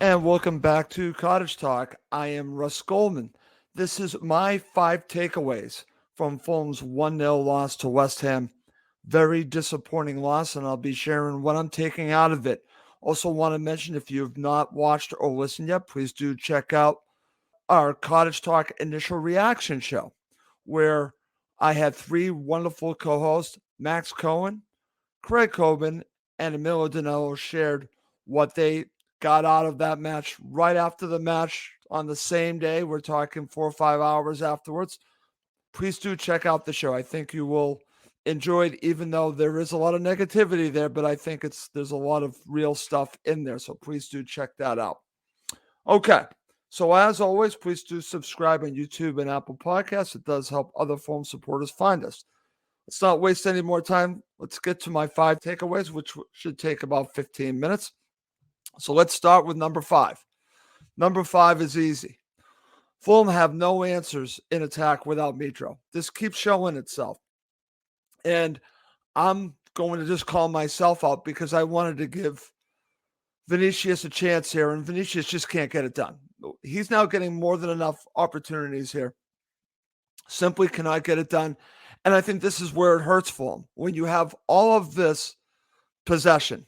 And welcome back to Cottage Talk. I am Russ Goldman. This is my 5 takeaways from Fulham's 1-0 loss to West Ham. Very disappointing loss, and I'll be sharing what I'm taking out of it. Also, want to mention if you have not watched or listened yet, please do check out our Cottage Talk initial reaction show, where I had 3 wonderful co hosts, Max Cohen, Craig Coben, and Emilio Danello shared what they got out of that match right after the match on the same day. We're talking 4 or 5 hours afterwards. Please do check out the show. I think you will enjoy it, even though there is a lot of negativity there, but I think there's a lot of real stuff in there. So please do check that out. Okay. So as always, please do subscribe on YouTube and Apple Podcasts. It does help other Fulham supporters find us. Let's not waste any more time. Let's get to my 5 takeaways, which should take about 15 minutes. So let's start with number 5. Number 5 is easy. Fulham have no answers in attack without Mitro. This keeps showing itself. And I'm going to just call myself out because I wanted to give Vinicius a chance here, and Vinicius just can't get it done. He's now getting more than enough opportunities here. Simply cannot get it done. And I think this is where it hurts for him. When you have all of this possession,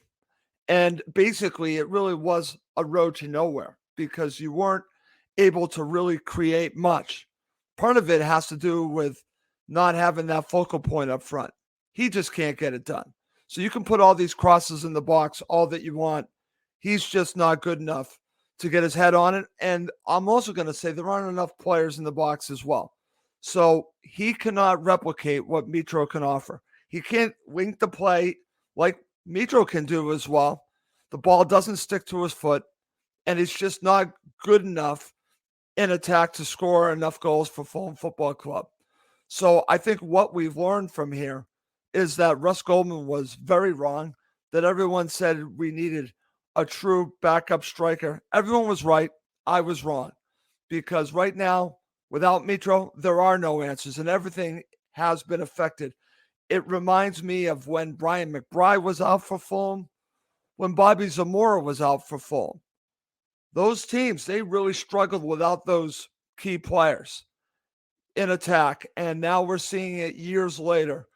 and basically it really was a road to nowhere because you weren't able to really create much. Part of it has to do with not having that focal point up front. He just can't get it done. So you can put all these crosses in the box, all that you want. He's just not good enough to get his head on it. And I'm also going to say there aren't enough players in the box as well. So he cannot replicate what Mitro can offer. He can't link the play like Mitro can do as well. The ball doesn't stick to his foot, and he's just not good enough in attack to score enough goals for Fulham Football Club. So I think what we've learned from here is that Russ Goldman was very wrong, that everyone said we needed a true backup striker. Everyone was right. I was wrong. Because right now, without Mitro, there are no answers, and everything has been affected. It reminds me of when Brian McBride was out for Fulham, when Bobby Zamora was out for Fulham. Those teams, they really struggled without those key players in attack, and now we're seeing it years later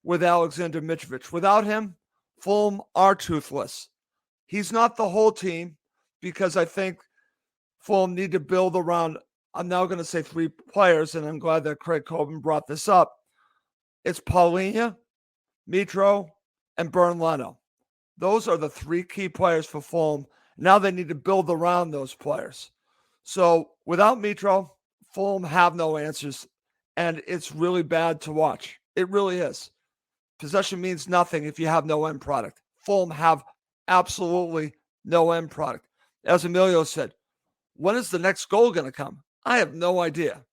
with Alexander Mitrovic. Without him, Fulham are toothless. He's not the whole team because I think Fulham need to build around, I'm now going to say 3 players, and I'm glad that Craig Coben brought this up. It's Paulinho, Mitro, and Bernd Leno. Those are the 3 key players for Fulham. Now they need to build around those players. So without Mitro, Fulham have no answers, and it's really bad to watch. It really is. Possession means nothing if you have no end product. Fulham have absolutely no end product. As Emilio said, when is the next goal going to come? I have no idea.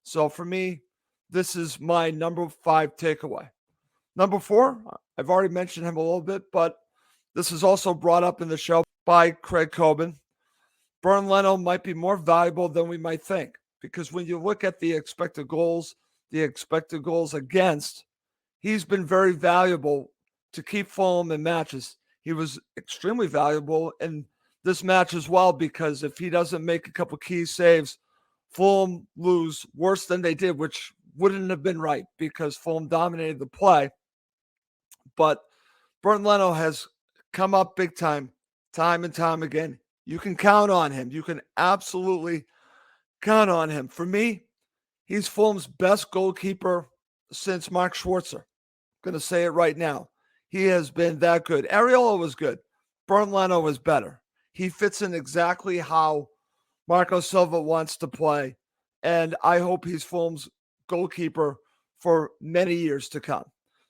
So for me, this is my number 5 takeaway. Number 4, I've already mentioned him a little bit, but this is also brought up in the show by Craig Coben. Bernd Leno might be more valuable than we might think because when you look at the expected goals against, he's been very valuable to keep Fulham in matches. He was extremely valuable in this match as well because if he doesn't make a couple key saves, Fulham lose worse than they did, which wouldn't have been right because Fulham dominated the play. But Bernd Leno has come up big time and time again. You can count on him. You can absolutely count on him. For me, he's Fulham's best goalkeeper since Mark Schwarzer. I'm going to say it right now. He has been that good. Areola was good. Bernd Leno was better. He fits in exactly how Marco Silva wants to play, and I hope he's Fulham's goalkeeper for many years to come.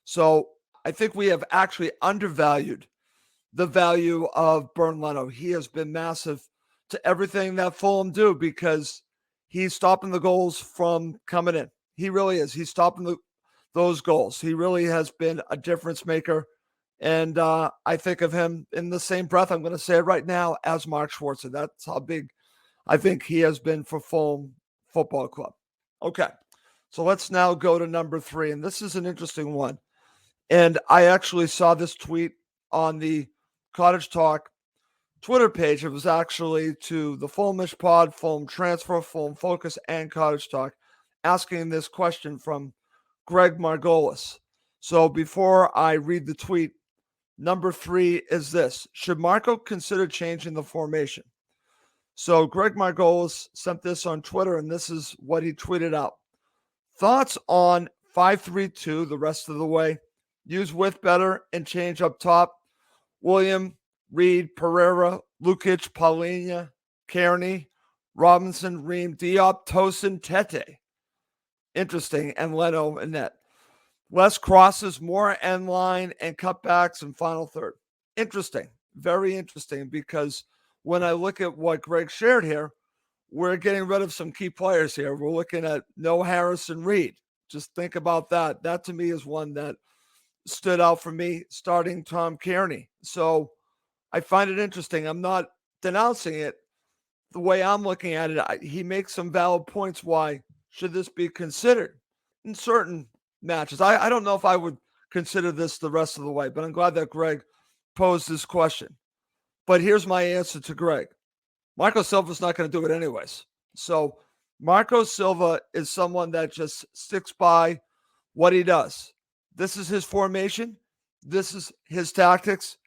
So I think we have actually undervalued the value of Bernd Leno. He has been massive to everything that Fulham do because he's stopping the goals from coming in. He really is. He's stopping those goals. He really has been a difference maker. And I think of him in the same breath, I'm going to say it right now, as Mark Schwarzer. That's how big I think he has been for Fulham Football Club. Okay, so let's now go to number 3. And this is an interesting one. And I actually saw this tweet on the Cottage Talk Twitter page. It was actually to the Fulhamish Pod, Fulham Transfer, Fulham Focus, and Cottage Talk, asking this question from Greg Margolis. So before I read the tweet, number 3 is this: should Marco consider changing the formation? So Greg Margolis sent this on Twitter, and this is what he tweeted out. Thoughts on 5-3-2 the rest of the way? Use width better and change up top. William, Reed, Pereira, Lukic, Paulinho, Kearney, Robinson, Ream, Diop, Tosin, Tete. Interesting. And Leno and net. Less crosses, more end line and cutbacks and final third. Interesting. Very interesting, because when I look at what Greg shared here, we're getting rid of some key players here. We're looking at no Harrison Reed. Just think about that. That to me is one that stood out for me, starting Tom Kearney. So I find it interesting. I'm not denouncing it. The way I'm looking at it, he makes some valid points. Why should this be considered in certain matches? I don't know if I would consider this the rest of the way, but I'm glad that Greg posed this question. But here's my answer to Greg. Marco Silva's not going to do it anyways. So Marco Silva is someone that just sticks by what he does. This is his formation. This is his tactics.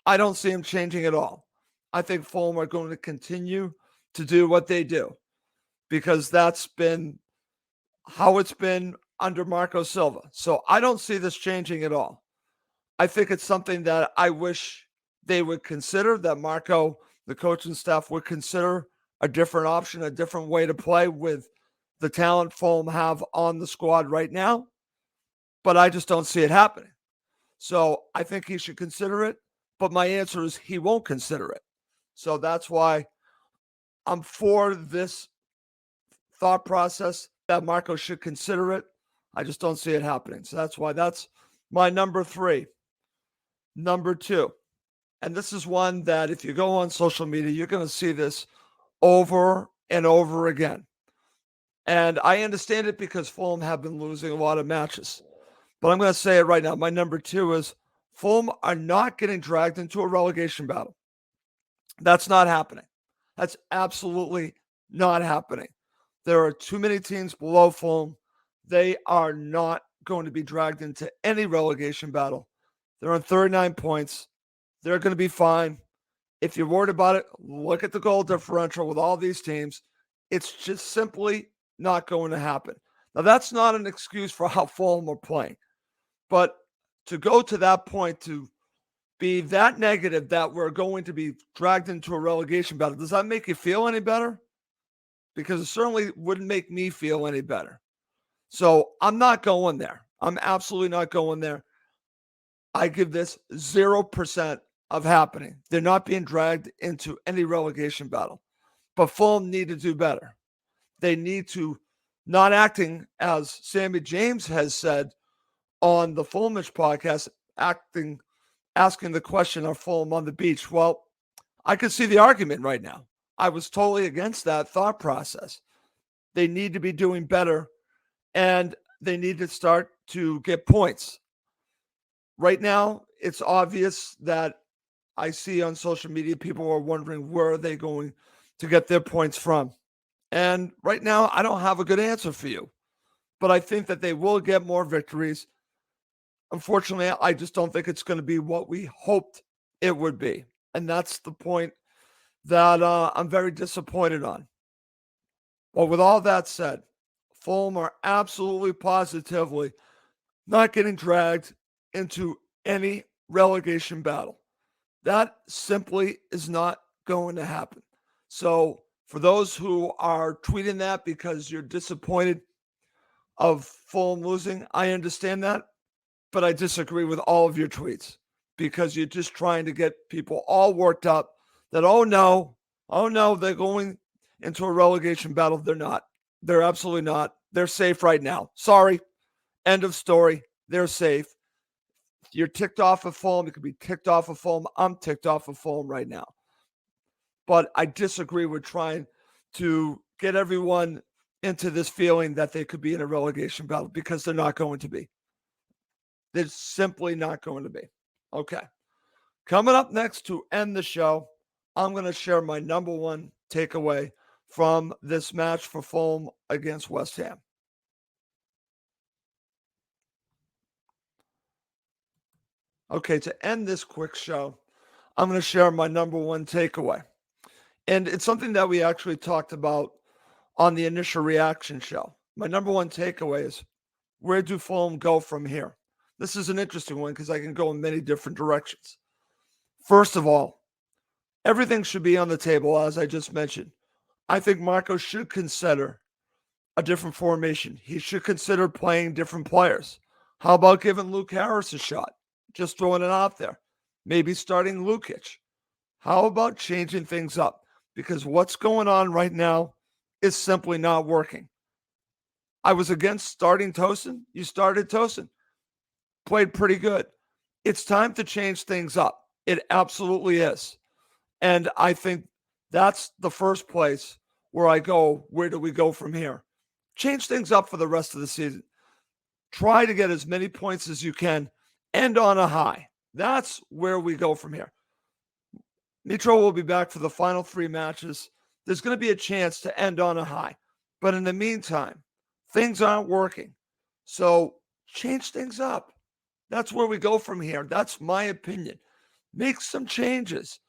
I don't see him changing at all. I think Fulham are going to continue to do what they do, because that's been how it's been under Marco Silva. So I don't see this changing at all. I think it's something that I wish they would consider, that Marco, the coaching staff, would consider a different option, a different way to play with the talent Fulham have on the squad right now. But I just don't see it happening. So I think he should consider it. But my answer is he won't consider it. So that's why I'm for this thought process that Marco should consider it. I just don't see it happening. So that's why that's my number 3. Number 2. And this is one that if you go on social media, you're going to see this over and over again. And I understand it because Fulham have been losing a lot of matches. But I'm going to say it right now. My number 2 is Fulham are not getting dragged into a relegation battle. That's not happening. That's absolutely not happening. There are too many teams below Fulham. They are not going to be dragged into any relegation battle. They're on 39 points. They're going to be fine. If you're worried about it, look at the goal differential with all these teams. It's just simply not going to happen. Now, that's not an excuse for how Fulham are playing. But to go to that point, to be that negative that we're going to be dragged into a relegation battle, does that make you feel any better? Because it certainly wouldn't make me feel any better. So I'm not going there. I'm absolutely not going there. I give this 0% of happening. They're not being dragged into any relegation battle. But Fulham need to do better. They need to, not acting as Sammy James has said on the Fulhamish podcast, asking the question, are Fulham on the beach? Well, I can see the argument right now. I was totally against that thought process. They need to be doing better, and they need to start to get points. Right now, it's obvious that I see on social media people are wondering where are they going to get their points from. And right now, I don't have a good answer for you. But I think that they will get more victories. Unfortunately, I just don't think it's going to be what we hoped it would be. And that's the point that I'm very disappointed on. Well, with all that said, Fulham are absolutely positively not getting dragged into any relegation battle. That simply is not going to happen. So for those who are tweeting that because you're disappointed of Fulham losing, I understand that. But I disagree with all of your tweets because you're just trying to get people all worked up that, oh no, they're going into a relegation battle. They're not. They're absolutely not. They're safe right now. Sorry. End of story. They're safe. You're ticked off of Fulham. You could be ticked off of Fulham. I'm ticked off of Fulham right now. But I disagree with trying to get everyone into this feeling that they could be in a relegation battle because they're not going to be. They're simply not going to be. Okay. Coming up next to end the show, I'm going to share my number one takeaway from this match for Fulham against West Ham. Okay, to end this quick show, I'm going to share my number one takeaway. And it's something that we actually talked about on the initial reaction show. My number one takeaway is, where do Fulham go from here? This is an interesting one because I can go in many different directions. First of all, everything should be on the table, as I just mentioned. I think Marco should consider a different formation. He should consider playing different players. How about giving Luke Harris a shot? Just throwing it out there. Maybe starting Lukic. How about changing things up? Because what's going on right now is simply not working. I was against starting Tosin. You started Tosin. Played pretty good. It's time to change things up. It absolutely is. And I think that's the first place where I go, where do we go from here? Change things up for the rest of the season. Try to get as many points as you can. End on a high. That's where we go from here. Mitro will be back for the final 3 matches. There's going to be a chance to end on a high. But in the meantime, things aren't working. So change things up. That's where we go from here. That's my opinion. Make some changes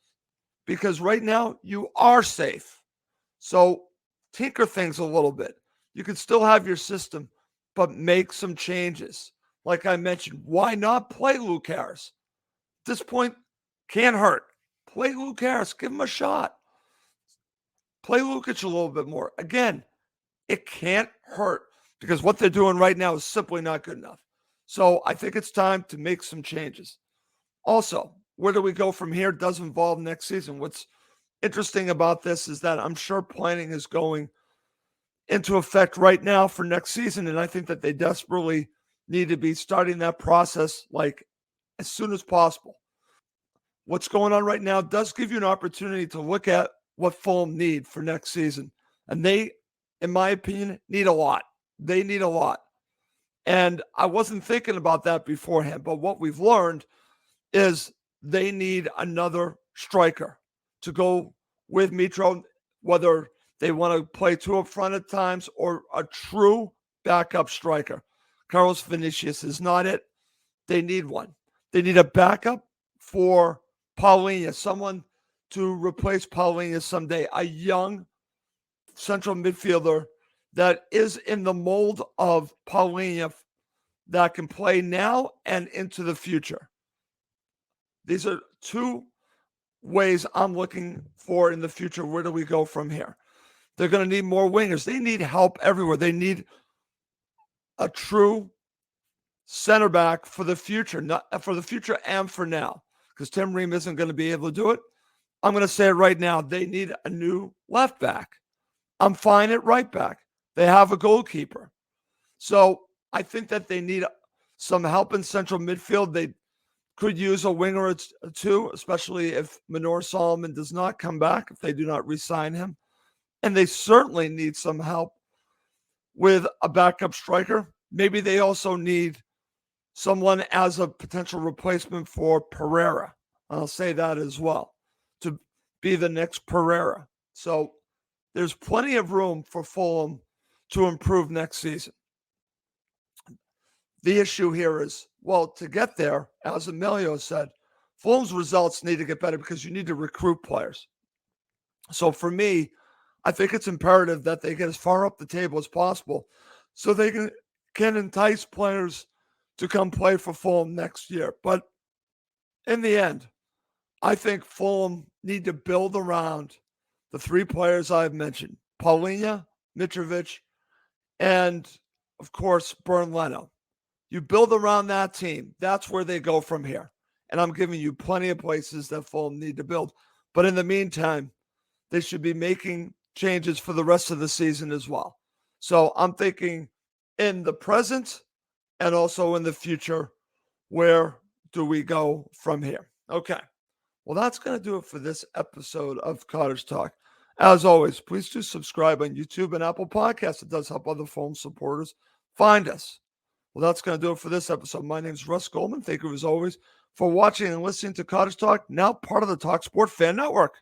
because right now you are safe. So tinker things a little bit. You can still have your system, but make some changes. Like I mentioned, why not play Luke Harris? At this point, can't hurt. Play Luke Harris. Give him a shot. Play Lukic a little bit more. Again, it can't hurt because what they're doing right now is simply not good enough. So I think it's time to make some changes. Also, where do we go from here does involve next season. What's interesting about this is that I'm sure planning is going into effect right now for next season, and I think that they desperately need to be starting that process like as soon as possible. What's going on right now does give you an opportunity to look at what Fulham need for next season. And they, in my opinion, need a lot. They need a lot. And I wasn't thinking about that beforehand, but what we've learned is they need another striker to go with Mitro, whether they want to play 2 up front at times or a true backup striker. Carlos Vinicius is not it. They need one. They need a backup for Paulinho, someone to replace Paulinho someday, a young central midfielder that is in the mold of Paulinho that can play now and into the future. These are 2 ways I'm looking for in the future. Where do we go from here? They're going to need more wingers. They need help everywhere. They need a true center back for the future, not for the future and for now, because Tim Ream isn't going to be able to do it. I'm going to say it right now. They need a new left back. I'm fine at right back. They have a goalkeeper. So I think that they need some help in central midfield. They could use a winger or 2, especially if Manor Solomon does not come back, if they do not re-sign him. And they certainly need some help with a backup striker. Maybe they also need someone as a potential replacement for Pereira. I'll say that as well, to be the next Pereira. So there's plenty of room for Fulham to improve next season. The issue here is, well, to get there, as Emilio said, Fulham's results need to get better because you need to recruit players. So for me, I think it's imperative that they get as far up the table as possible so they can entice players to come play for Fulham next year. But in the end, I think Fulham need to build around the 3 players I've mentioned, Paulinho, Mitrovic, and, of course, Bernd Leno. You build around that team. That's where they go from here. And I'm giving you plenty of places that Fulham need to build. But in the meantime, they should be making changes for the rest of the season as well. So I'm thinking in the present and also in the future, where do we go from here? Okay. Well, that's going to do it for this episode of Cottage Talk. As always, please do subscribe on YouTube and Apple Podcasts. It does help other Fulham supporters find us. Well, that's going to do it for this episode. My name is Russ Goldman. Thank you, as always, for watching and listening to Cottage Talk, now part of the talkSPORT Fan Network.